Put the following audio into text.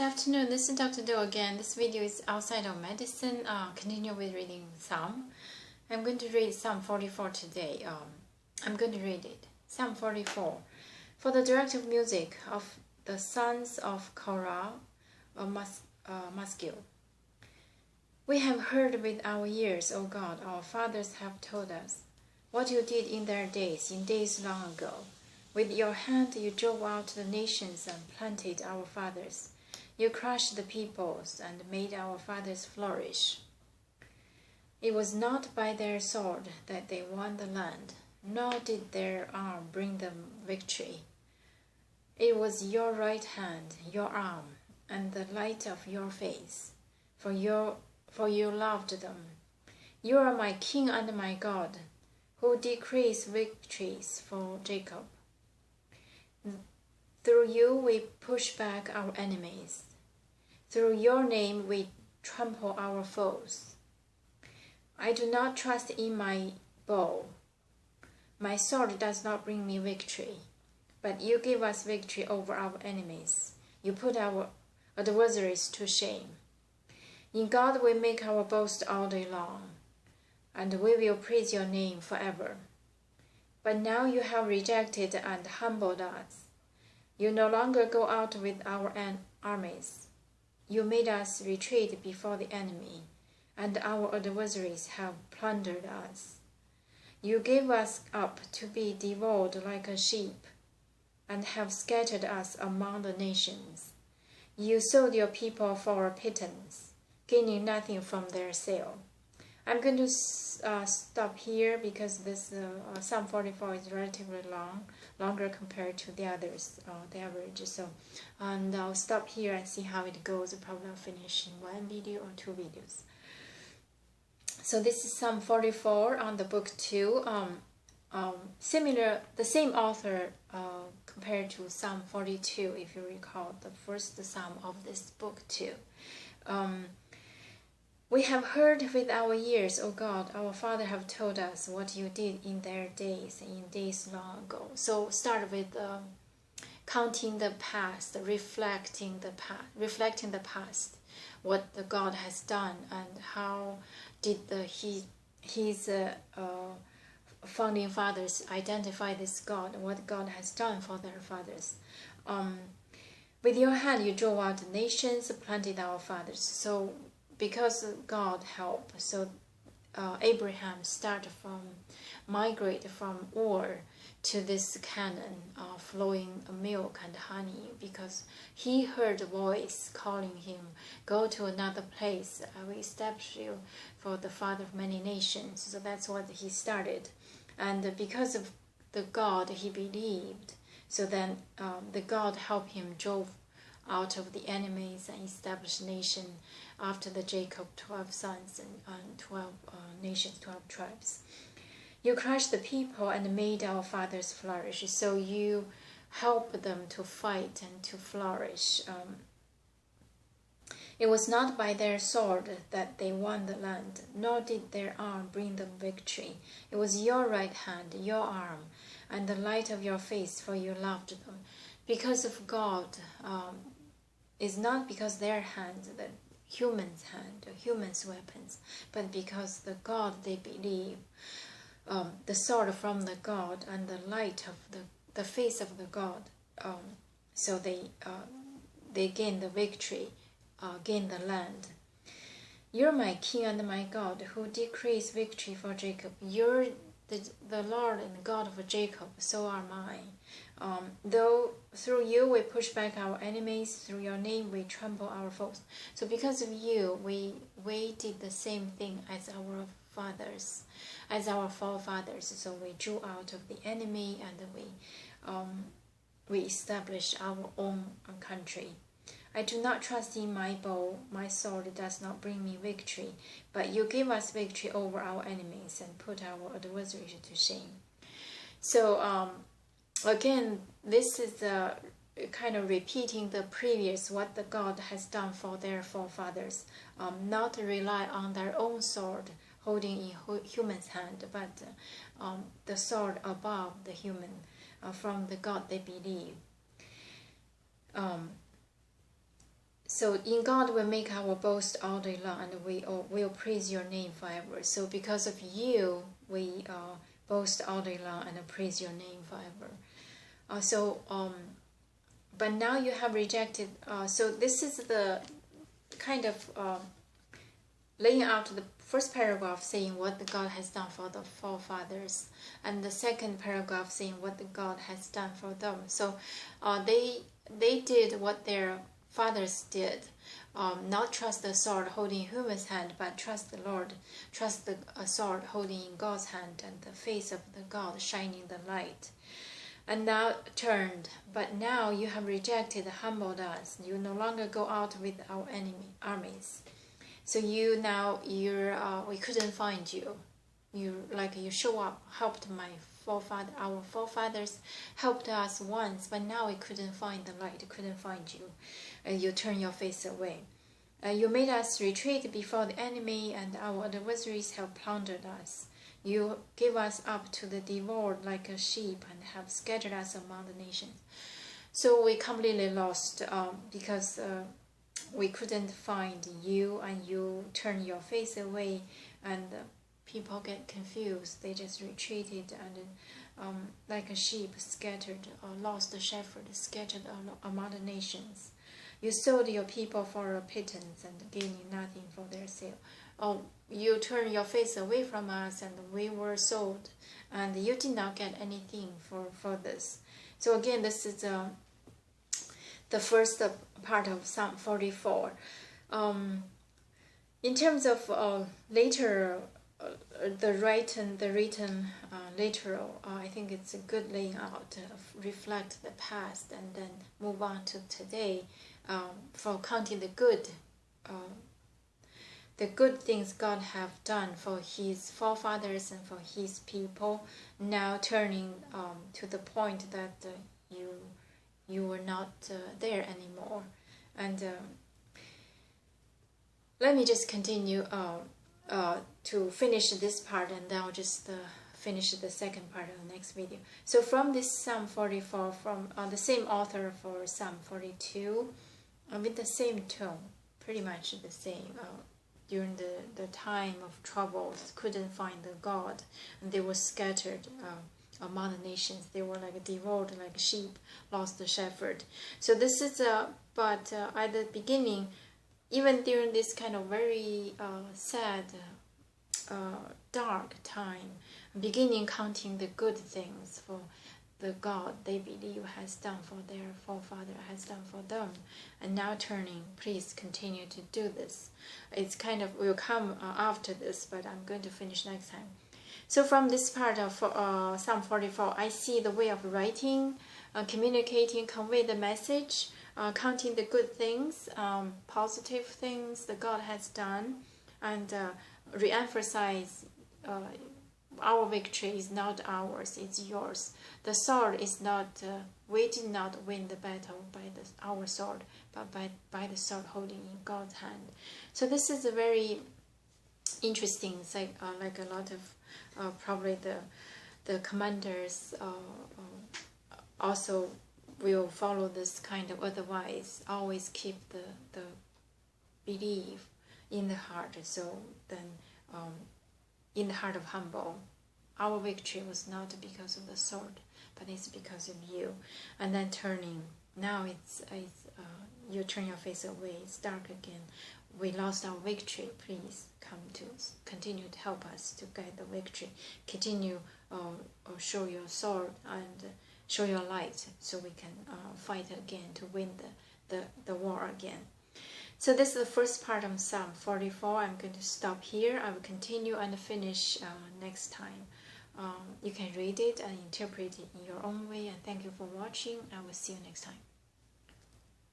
Good afternoon, this is Dr. Do again. This video is outside of medicine. Continue with reading Psalm. I'm going to read Psalm 44 today. I'm going to read it. Psalm 44. For the directive music of the sons of Korah, Maskil. We have heard with our ears, O God, our fathers have told us, what you did in their days, in days long ago. With your hand you drove out the nations and planted our fathers. You crushed the peoples and made our fathers flourish. It was not by their sword that they won the land, nor did their arm bring them victory. It was your right hand, your arm, and the light of your face, for you loved them. You are my King and my God, who decrees victories for Jacob. Through you we push back our enemies. Through your name we trample our foes. I do not trust in my bow. My sword does not bring me victory, but you give us victory over our enemies. You put our adversaries to shame. In God we make our boast all day long, and we will praise your name forever. But now you have rejected and humbled us. You no longer go out with our armies. You made us retreat before the enemy, and our adversaries have plundered us. You gave us up to be devoured like a sheep, and have scattered us among the nations. You sold your people for a pittance, gaining nothing from their sale. I'm going to stop here because this Psalm 44 is relatively longer compared to the others, the average. And I'll stop here and see how it goes. Probably I'll finish in one video or two videos. So this is Psalm 44 on the book 2. The same author compared to Psalm 42, if you recall, the first Psalm of this book 2. We have heard with our ears, O God, our Father have told us what you did in their days, in days long ago. So start with counting the past, reflecting the past, what the God has done, and how did his founding fathers identify this God, what God has done for their fathers. With your hand you drove out the nations, planted our fathers. So because God helped, so Abraham migrate from Ur to this Canaan, flowing milk and honey, because he heard a voice calling him, go to another place, I will establish you for the father of many nations. So that's what he started. And because of the God he believed, so then the God helped him drove out of the enemies and established nation after the Jacob 12 sons and 12 nations, 12 tribes. You crushed the people and made our fathers flourish. So you helped them to fight and to flourish. It was not by their sword that they won the land, nor did their arm bring them victory. It was your right hand, your arm, and the light of your face, for you loved them. Because of God, it's not because their hand, the human's hand, human's weapons, but because the God they believe, the sword from the God and the light of the face of the God, so they gain the victory, gain the land. You're my King and my God, who decrees victory for Jacob. You're the Lord and God of Jacob, so are mine. Though through you we push back our enemies, through your name we trample our foes. So because of you, we did the same thing as our fathers, as our forefathers. So we drew out of the enemy, and we established our own country. I do not trust in my bow, my sword does not bring me victory, but you give us victory over our enemies and put our adversaries to shame. So again, this is kind of repeating the previous, what the God has done for their forefathers, not to rely on their own sword holding in human's hand, but the sword above the human, from the God they believe. So in God we make our boast all day long, and we will praise your name forever. So because of you, we boast all day long and praise your name forever. But now you have rejected. So this is the kind of laying out the first paragraph saying what the God has done for the forefathers, and the second paragraph saying what the God has done for them. So they did what their fathers did, not trust the sword holding human's hand, but trust the Lord, trust the sword holding in God's hand and the face of the God shining the light. And now turned, but now you have rejected, humbled us. You no longer go out with our enemy armies. So we couldn't find you. You show up, helped our forefathers helped us once, but now we couldn't find the light, couldn't find you. You turn your face away. You made us retreat before the enemy, and our adversaries have plundered us. You gave us up to the devoured like a sheep, and have scattered us among the nations. So we completely lost because we couldn't find you, and you turn your face away, and people get confused. They just retreated, and like a sheep scattered, or lost the shepherd, scattered among the nations. You sold your people for a pittance, and gaining nothing for their sale. Oh, you turned your face away from us, and we were sold, and you did not get anything for this. So again, this is the first part of Psalm 44. In terms of later, the written literal, I think it's a good laying out to reflect the past and then move on to today, for counting the good things God have done for His forefathers and for His people. Now turning to the point that you were not there anymore. And let me just continue to finish this part, and then I'll just finish the second part of the next video. So from this Psalm 44, from the same author for Psalm 42, with the same tone, pretty much the same. During the time of troubles, couldn't find the God, and they were scattered among the nations. They were like devoured like sheep, lost the shepherd. So this is but at the beginning, even during this kind of very sad, dark time, beginning counting the good things for the God they believe has done for their forefather, has done for them, and now turning, please continue to do this. It's kind of will come after this, but I'm going to finish next time. So from this part of Psalm 44, I see the way of writing, communicating, convey the message, counting the good things, positive things that God has done, and re-emphasize our victory is not ours, it's yours. The sword is not, we did not win the battle by our sword, but by the sword holding in God's hand. So this is a very interesting, like a lot of probably the commanders also will follow this kind of, otherwise always keep the belief in the heart. So then in the heart of humble, our victory was not because of the sword, but it's because of you. And then turning, now it's you turn your face away, it's dark again. We lost our victory. Please continue to help us to get the victory. Continue show your sword and show your light, so we can fight again to win the war again. So this is the first part of Psalm 44. I'm going to stop here. I will continue and finish next time. You can read it and interpret it in your own way. And thank you for watching. I will see you next time.